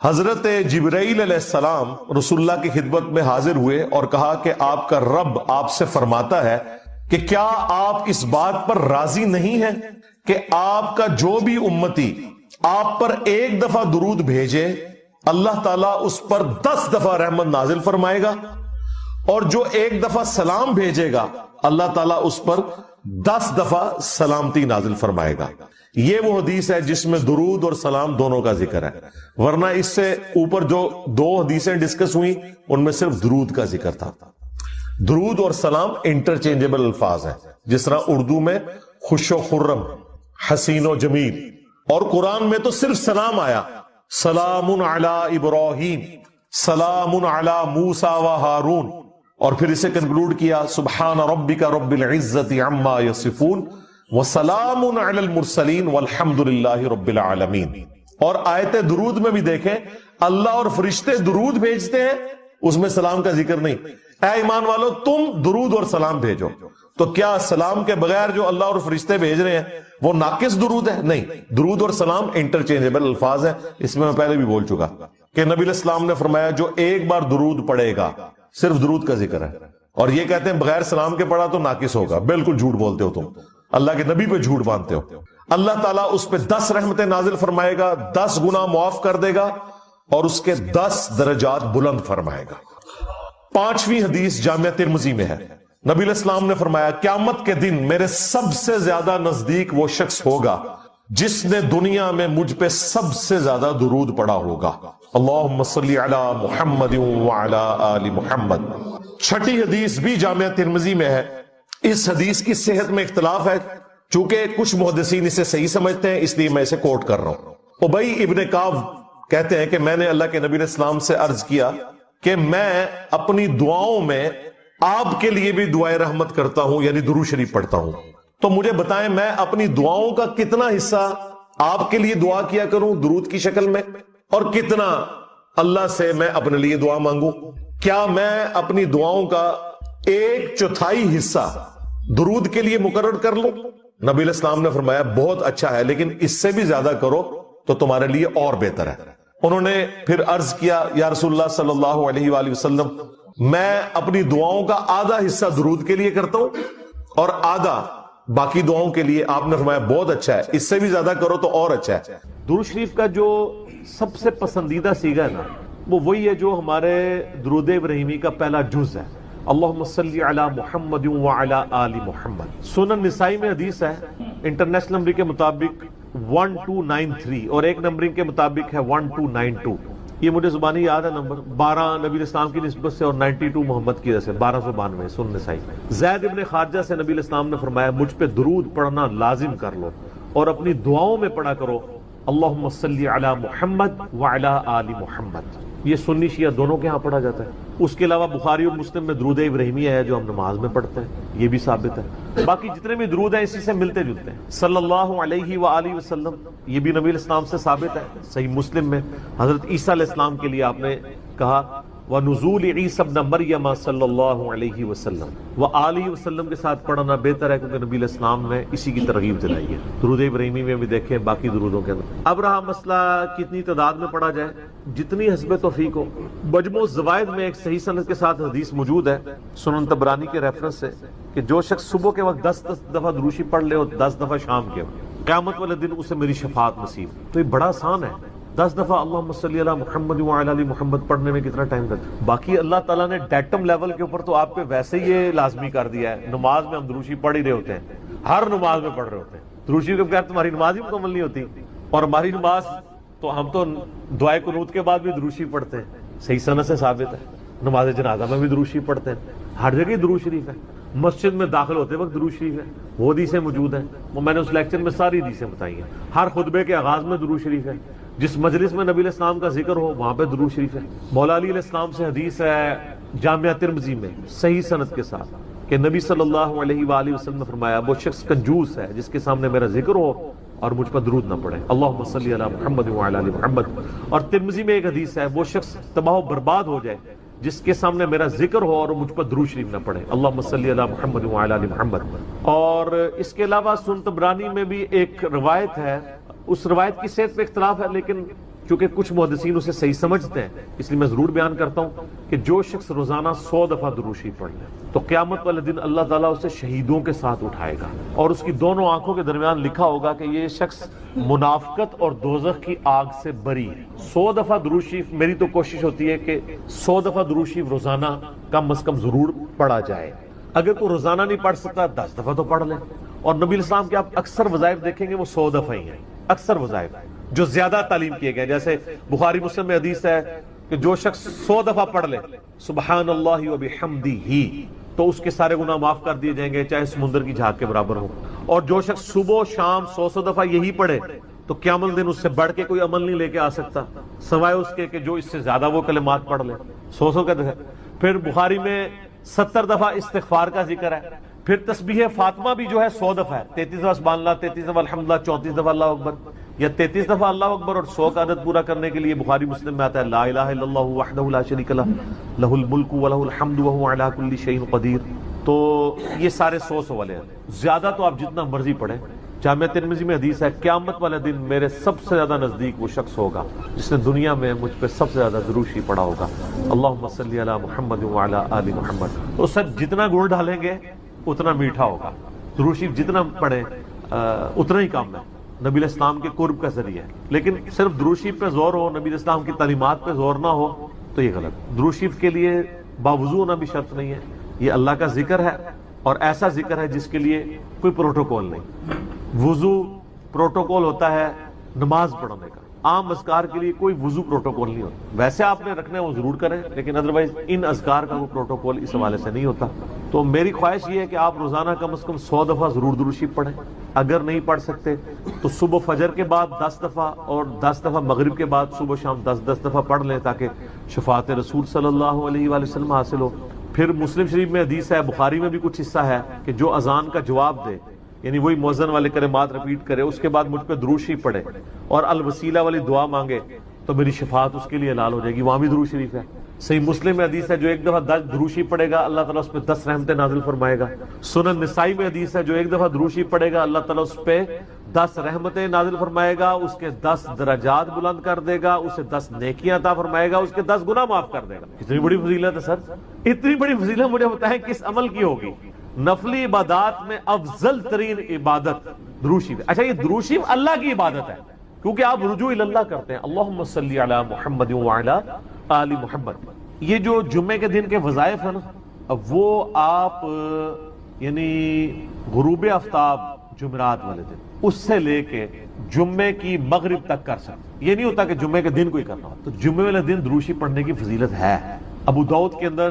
حضرت جبرائیل علیہ السلام رسول اللہ کی خدمت میں حاضر ہوئے اور کہا کہ آپ کا رب آپ سے فرماتا ہے کہ کیا آپ اس بات پر راضی نہیں ہیں کہ آپ کا جو بھی امتی آپ پر ایک دفعہ درود بھیجے اللہ تعالیٰ اس پر 10 دفعہ رحمت نازل فرمائے گا، اور جو ایک دفعہ سلام بھیجے گا اللہ تعالیٰ اس پر 10 دفعہ سلامتی نازل فرمائے گا۔ یہ وہ حدیث ہے جس میں درود اور سلام دونوں کا ذکر ہے، ورنہ اس سے اوپر جو 2 حدیثیں ڈسکس ہوئی ان میں صرف درود کا ذکر تھا۔ درود اور سلام انٹرچینجبل الفاظ ہیں، جس طرح اردو میں خوش و خرم، حسین و جمیل، اور قرآن میں تو صرف سلام آیا، سلام علی ابراہیم، سلام علی موسیٰ و ہارون، اور پھر اسے کنکلوڈ کیا سبحان ربک رب العزت عما یصفون وسلام علی المرسلین والحمد للہ رب العالمین۔ اور آیت درود میں بھی دیکھیں اللہ اور فرشتے درود بھیجتے ہیں، اس میں سلام کا ذکر نہیں۔ اے ایمان والو تم درود اور سلام بھیجو، تو کیا سلام کے بغیر جو اللہ اور فرشتے بھیج رہے ہیں وہ ناقص درود ہے؟ نہیں، درود اور سلام انٹرچینجبل الفاظ ہیں۔ اس میں پہلے بھی بول چکا کہ نبی علیہ السلام نے فرمایا جو ایک بار درود پڑھے گا، صرف درود کا ذکر ہے، اور یہ کہتے ہیں بغیر سلام کے پڑھا تو ناقص ہوگا، بالکل جھوٹ بولتے ہو تم، اللہ کے نبی پہ جھوٹ باندھتے ہو۔ اللہ تعالیٰ اس پہ 10 رحمتیں نازل فرمائے گا، 10 گناہ معاف کر دے گا، اور اس کے 10 درجات بلند فرمائے گا۔ 5ویں حدیث جامعہ ترمذی میں ہے، نبی علیہ السلام نے فرمایا قیامت کے دن میرے سب سے زیادہ نزدیک وہ شخص ہوگا جس نے دنیا میں مجھ پہ سب سے زیادہ درود پڑھا ہوگا۔ اللہم صلی علی محمد وعلی آل محمد۔ 6ٹھی حدیث بھی جامعہ ترمذی میں ہے، اس حدیث کی صحت میں اختلاف ہے، چونکہ کچھ محدثین اسے صحیح سمجھتے ہیں اس لیے میں اسے کوٹ کر رہا ہوں۔ ابی ابن کعب کہتے ہیں کہ میں نے اللہ کے نبی علیہ السلام سے عرض کیا کہ میں اپنی دعاؤں میں آپ کے لیے بھی دعائے رحمت کرتا ہوں، یعنی درود شریف پڑھتا ہوں، تو مجھے بتائیں میں اپنی دعاؤں کا کتنا حصہ آپ کے لیے دعا کیا کروں درود کی شکل میں، اور کتنا اللہ سے میں اپنے لیے دعا مانگوں؟ کیا میں اپنی دعاؤں کا 1/4 حصہ درود کے لیے مقرر کر لوں؟ نبی علیہ السلام نے فرمایا بہت اچھا ہے، لیکن اس سے بھی زیادہ کرو تو تمہارے لیے اور بہتر ہے۔ انہوں نے پھر عرض کیا یا رسول اللہ صلی اللہ علیہ وآلہ وسلم میں اپنی دعاؤں کا آدھا حصہ درود کے لیے کرتا ہوں اور آدھا باقی دعاؤں کے لیے۔ آپ نے فرمایا بہت اچھا ہے، اس سے بھی زیادہ کرو تو اور اچھا ہے۔ درود شریف کا جو سب سے پسندیدہ صیغہ ہے نا وہ وہی ہے جو ہمارے درود ابراہیمی کا پہلا جز ہے، اللہم صلی علی محمد وعلی آل محمد۔ سنن نسائی میں حدیث ہے، انٹرنیشنل نمبر کے مطابق 1293 اور ایک نمبرنگ کے مطابق ہے 1292۔ یہ مجھے زبانی یاد ہے نمبر، 12 نبی الاسلام کی نسبت سے اور 92 محمد کی وجہ سے 1292 سنن نسائی۔ زید ابن خارجہ سے نبی الاسلام نے فرمایا مجھ پہ درود پڑھنا لازم کر لو اور اپنی دعاؤں میں پڑھا کرو اللہم صلی علی محمد وعلی آل محمد۔ یہ سنی شیعہ دونوں کے ہاں پڑھا جاتا ہے۔ اس کے علاوہ بخاری اور مسلم میں درود ابراہیمی ہے جو ہم نماز میں پڑھتے ہیں، یہ بھی ثابت ہے۔ باقی جتنے بھی درود ہیں اسی سے ملتے جلتے ہیں، صلی اللہ علیہ وآلہ وسلم، یہ بھی نبی علیہ السلام سے ثابت ہے۔ صحیح مسلم میں حضرت عیسیٰ علیہ السلام کے لیے آپ نے کہا وَنُزُولِ عِیسیٰ ابْنَ مَرْیَمَ صلی اللہ علیہ وسلم وآلہ وسلم کے ساتھ پڑھنا بہتر ہے، کیونکہ نبی علیہ السلام نے اسی کی ترغیب دلائی ہے۔ درود ابراہیمی میں بھی دیکھیں باقی درودوں کے اندر۔ اب رہا مسئلہ کتنی تعداد میں پڑھا جائے، جتنی حسب توفیق ہو۔ مجموع الزوائد میں ایک صحیح سند کے ساتھ حدیث موجود ہے سنن طبرانی کے ریفرنس سے کہ جو شخص صبح کے وقت 10 دفعہ درود شریف پڑھ لے اور 10 دفعہ شام کے وقت، قیامت والے دن اسے میری شفاعت نصیب۔ تو یہ بڑا آسان ہے، 10 دفعہ اللہم صلی علی محمد وعلی آل محمد پڑھنے میں کتنا ٹائم لگتا ہے؟ باقی اللہ تعالیٰ نے ڈیٹم لیول کے اوپر تو آپ پہ ویسے ہی یہ لازمی کر دیا ہے۔ نماز میں ہم درود شریف پڑھ ہی رہے ہوتے ہیں، ہر نماز میں پڑھ رہے ہوتے ہیں۔ درود شریف کے بغیر تمہاری نماز ہی مکمل نہیں ہوتی، اور ہماری نماز تو ہم تو دعائے قنوت کے بعد بھی درود شریف پڑھتے ہیں، صحیح سند سے ثابت ہے۔ نماز جنازہ میں بھی درود شریف پڑھتے ہیں، ہر جگہ درود شریف ہے۔ مسجد میں داخل ہوتے وقت درود شریف ہے، وہ حدیثیں موجود ہیں، وہ میں نے اس لیکچر میں ساری حدیثیں بتائی ہیں۔ ہر خطبے کے آغاز میں درود شریف ہے، جس مجلس میں نبی علیہ السلام کا ذکر ہو وہاں پہ درود شریف ہے۔ مولا علی علیہ السلام سے حدیث ہے جامعہ ترمذی میں صحیح سند کے ساتھ کہ نبی صلی اللہ علیہ وآلہ وسلم نے فرمایا وہ شخص کنجوس ہے جس کے سامنے میرا ذکر ہو اور مجھ پر درود نہ پڑھے، اللہم صلی علی محمد وعلی آل محمد۔ اور ترمذی میں ایک حدیث ہے وہ شخص تباہ و برباد ہو جائے جس کے سامنے میرا ذکر ہو اور مجھ پر درود شریف نہ پڑھے، اللہم صلی علی محمد وعلی آل محمد۔ اور اس کے علاوہ سنن طبرانی میں بھی ایک روایت ہے، اس روایت کی صحت پہ اختلاف ہے لیکن چونکہ کچھ محدثین اسے صحیح سمجھتے ہیں، اس لیے میں ضرور بیان کرتا ہوں کہ جو شخص روزانہ 100 دفعہ درود شریف پڑھ لے تو قیامت والے دن اللہ تعالیٰ اسے شہیدوں کے ساتھ اٹھائے گا، اور اس کی دونوں آنکھوں کے درمیان لکھا ہوگا کہ یہ شخص منافقت اور دوزخ کی آگ سے بری ہے۔ 100 دفعہ درود شریف، میری تو کوشش ہوتی ہے کہ 100 دفعہ درود شریف روزانہ کم از کم ضرور پڑھا جائے۔ اگر کوئی روزانہ نہیں پڑھ سکتا 10 دفعہ تو پڑھ لے، اور نبی علیہ السلام کے آپ اکثر وظائف دیکھیں گے وہ 100 دفعہ ہی ہیں، اکثر وظائف جو زیادہ تعلیم کیے گئے، جیسے بخاری مسلم میں حدیث ہے کہ جو شخص 100 دفعہ پڑھ لے سبحان اللہ و بحمدہ تو اس کے سارے گناہ معاف کر دیے جائیں گے، چاہے سمندر کی جھاگ کے برابر ہو۔ اور جو شخص صبح و شام 100 دفعہ یہی پڑھے تو قیامت دن اس سے بڑھ کے کوئی عمل نہیں لے کے آ سکتا سوائے اس کے کہ جو اس سے زیادہ وہ کلمات پڑھ لے 100 کا دفعہ۔ پھر بخاری میں 70 دفعہ استغفار کا ذکر ہے، پھر تسبیح فاطمہ بھی جو ہے 100 دفعہ ہے، 33 دفعہ سبحان اللہ، 33 دفعہ الحمدللہ، 34 دفعہ اللہ اکبر، یا 33 دفعہ اللہ اکبر اور 100 کا عدد پورا کرنے کے لیے بخاری مسلم میں آتا ہے لا الہ الا اللہ وحدہ لا شریک لہ لہ الملک ولہ الحمد وہو علی کل شیء قدیر۔ تو یہ سارے 100 والے ہیں، زیادہ تو آپ جتنا مرضی پڑھیں۔ جامعہ ترمذی میں حدیث ہے قیامت والے دن میرے سب سے زیادہ نزدیک وہ شخص ہوگا جس نے دنیا میں مجھ پہ سب سے زیادہ درود شریف پڑھا ہوگا، اللہم صلی علی محمد وعلی آل محمد۔ تو سر جتنا گڑ ڈالیں گے اتنا میٹھا ہوگا، درود شریف جتنا پڑھیں اتنا ہی کام ہے، نبی علیہ السلام کے قرب کا ذریعہ ہے۔ لیکن صرف درود شریف پہ زور ہو، نبی علیہ السلام کی تعلیمات پہ زور نہ ہو تو یہ غلط۔ درود شریف کے لیے باوضو ہونا بھی شرط نہیں ہے، یہ اللہ کا ذکر ہے اور ایسا ذکر ہے جس کے لیے کوئی پروٹوکول نہیں۔ وضو پروٹوکول ہوتا ہے نماز پڑھنے کا، عام اذکار کے لیے کوئی وضو پروٹوکول نہیں ہوتا، ویسے آپ نے رکھنا ہے وہ ضرور کریں، لیکن ادروائز ان اذکار کا وہ پروٹوکول اس حوالے سے نہیں ہوتا۔ تو میری خواہش یہ ہے کہ آپ روزانہ کم از کم 100 دفعہ ضرور درود شریف پڑھیں، اگر نہیں پڑھ سکتے تو صبح فجر کے بعد 10 دفعہ اور 10 دفعہ مغرب کے بعد صبح شام 10 دفعہ پڑھ لیں تاکہ شفاعت رسول صلی اللہ علیہ وآلہ وسلم حاصل ہو۔ پھر مسلم شریف میں حدیث ہے، بخاری میں بھی کچھ حصہ ہے کہ جو اذان کا جواب دے، یعنی وہی مؤذن والے کلمات ریپیٹ کرے، اس کے بعد مجھ پہ درود شریف پڑھے اور الوسیلہ والی دعا مانگے تو میری شفاعت اس کے لیے حلال ہو جائے گی، وہاں بھی درود شریف ہے۔ صحیح مسلم میں حدیث ہے جو ایک دفعہ 10 درود شریف پڑھے گا اللہ تعالیٰ اس پہ 10 رحمتیں نازل فرمائے گا۔ سنن نسائی میں حدیث ہے جو ایک دفعہ درود شریف پڑھے گا اللہ تعالیٰ اس پہ 10 رحمتیں نازل فرمائے گا، اس کے 10 درجات بلند کر دے گا، اسے 10 نیکیاں عطا فرمائے گا، اس کے 10 گناہ معاف کر دے گا۔ اتنی بڑی فضیلت ہے سر، اتنی بڑی فضیلت مجھے بتائیں کس عمل کی ہوگی؟ نفلی عبادات میں افضل ترین عبادت درود شریف۔ اچھا یہ درود شریف اللہ کی عبادت ہے کیونکہ آپ رجوع اللہ کرتے ہیں، اللہم صلی علی محمد وعلی آل محمد۔ یہ جو جمعے کے دن کے وظائف ہیں نا وہ آپ یعنی غروب آفتاب جمعرات والے دن اس سے لے کے جمعے کی مغرب تک کر سکتے، یہ نہیں ہوتا کہ جمعے کے دن کوئی کرنا ہو، تو جمعے والے دن درود شریف پڑھنے کی فضیلت ہے۔ ابو داؤد کے اندر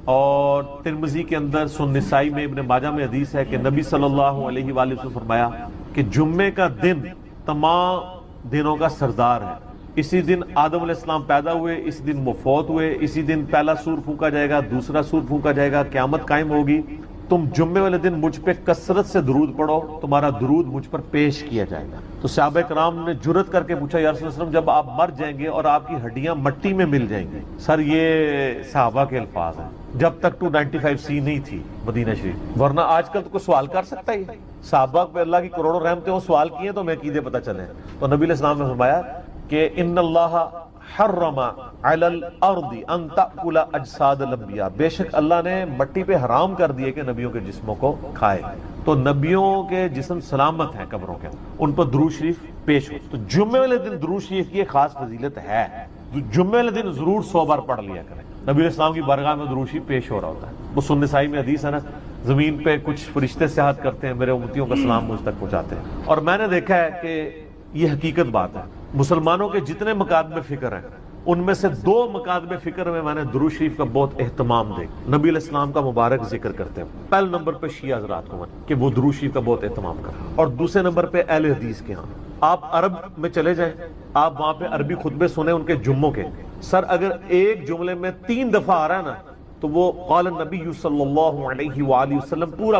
اور ترمذی کے اندر، سنن نسائی میں، ابن ماجہ میں حدیث ہے کہ نبی صلی اللہ علیہ وآلہ وسلم فرمایا کہ جمعے کا دن تمام دنوں کا سردار ہے، اسی دن آدم علیہ السلام پیدا ہوئے، اسی دن وہ فوت ہوئے، اسی دن پہلا سور پھونکا جائے گا، دوسرا سور پھونکا جائے گا، قیامت قائم ہوگی۔ تم جمعے والے دن مجھ پہ کثرت سے درود پڑھو، تمہارا درود مجھ پر پیش کیا جائے گا۔ تو صحابہ کرام نے جرأت کر کے پوچھا یا رسول اللہ صلی اللہ علیہ وسلم جب آپ مر جائیں گے اور آپ کی ہڈیاں مٹی میں مل جائیں گی؟ سر یہ صحابہ کے الفاظ ہیں، جب تک 295C نہیں تھی مدینہ شریف، ورنہ آج کل تو کوئی سوال کر سکتا ہے؟ صحابہ پہ اللہ کی کروڑوں رحمتیں وہ سوال کیے تو میں عقیدے پتہ چلے۔ تو نبی علیہ السلام نے فرمایا کہ ان اللہ حرم علی الارض ان تأکل اجساد الانبیاء، بے شک اللہ نے مٹی پہ حرام کر دیے کہ نبیوں کے جسموں کو کھائے، تو نبیوں کے جسم سلامت ہیں قبروں کے، ان پر درود شریف پیش ہو۔ تو جمعے والے دن درود شریف کی خاص فضیلت ہے، جمعے والے دن ضرور 100 بار پڑھ لیا کریں۔ نبی علیہ السلام کی بارگاہ میں درود شریف پیش ہو رہا ہوتا ہے، وہ سنن نسائی میں حدیث ہے نا، زمین پہ کچھ فرشتے سیاحت کرتے ہیں، میرے امتیوں کا سلام مجھ تک پہنچاتے ہیں، اور میں نے دیکھا ہے کہ یہ حقیقت بات ہے۔ مسلمانوں کے جتنے مکاتب فکر ہیں ان میں سے 2 مکاتب فکر میں نے درود شریف کا بہت اہتمام دیکھا، نبی علیہ السلام کا مبارک ذکر کرتے ہیں، پہلے نمبر پہ شیعہ حضرات کو کہ وہ درود شریف کا بہت اہتمام کرتے، اور دوسرے نمبر پہ اہل حدیث کے ہاں۔ آپ عرب میں چلے جائیں، آپ وہاں پہ عربی خطبے سنیں ان کے جمعوں کے، سر اگر ایک جملے میں 3 دفعہ آ رہا ہے نا تو وہ قال النبی صلی اللہ علیہ وآلہ وسلم پورا